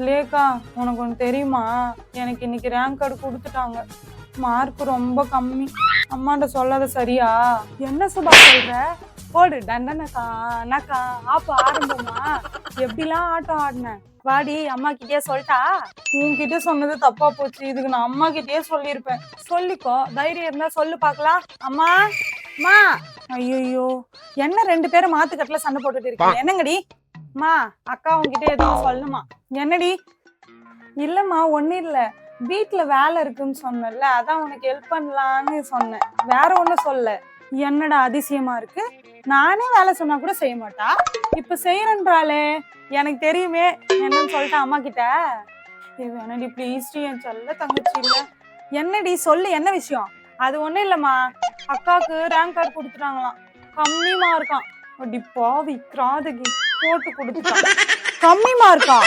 லேக்கா, உனக்கு ஒன்று தெரியுமா? எனக்கு இன்னைக்கு ரேங்க் கார்டு கொடுத்துட்டாங்க. மார்க் ரொம்ப கம்மி. அம்மாட்ட சொல்லாத சரியா? என்ன சுபா சொல்ற? போடு டண்டனக்கா அண்ணாக்கா ஆப்ப ஆரம்பமா? எப்படிலாம் ஆட்டம் ஆடினேன். வாடி அம்மா கிட்டே சொல்லிட்டா? உன்கிட்ட சொன்னது தப்பா போச்சு. இதுக்கு நான் அம்மா கிட்டே சொல்லியிருப்பேன். சொல்லிக்கோ, தைரியம் இருந்தா சொல்லு பாக்கலாம். அம்மா அம்மா. ஐயோ, என்ன 2 பேரும் மாத்துக்கட்டுல சண்டை போட்டுட்டு இருக்கீங்க? என்னங்கடி? அம்மா, அக்கா உன்கிட்ட எதுவும் சொல்லுமா? என்னடி? இல்லம்மா, ஒன்னும் இல்ல. வீட்டுல வேலை இருக்குன்னு சொன்னல, அதான் உனக்கு ஹெல்ப் பண்ணலான்னு சொன்னேன். வேற ஒண்ணும் சொல்ல. என்னடா அதிசயமா இருக்கு? நானே வேலை சொன்னா கூட செய்ய மாட்டா, இப்ப செய்யறன்றாளே. எனக்கு தெரியுமே. என்னன்னு சொல்லிட்டா அம்மா கிட்ட? என்னடி ப்ளீஸ் டி, என் செல்ல தங்கச்சி இல்ல. என்னடி சொல்லு, என்ன விஷயம்? அது ஒண்ணும் இல்லம்மா, அக்காவுக்கு ரேங்க் கார்டு கொடுத்துட்டாங்களாம். கம்மி மார்க்காம். அடி பாவி கிராதகி, போட்டு கொடுத்துட்டான். கம்மி மார்க்கா?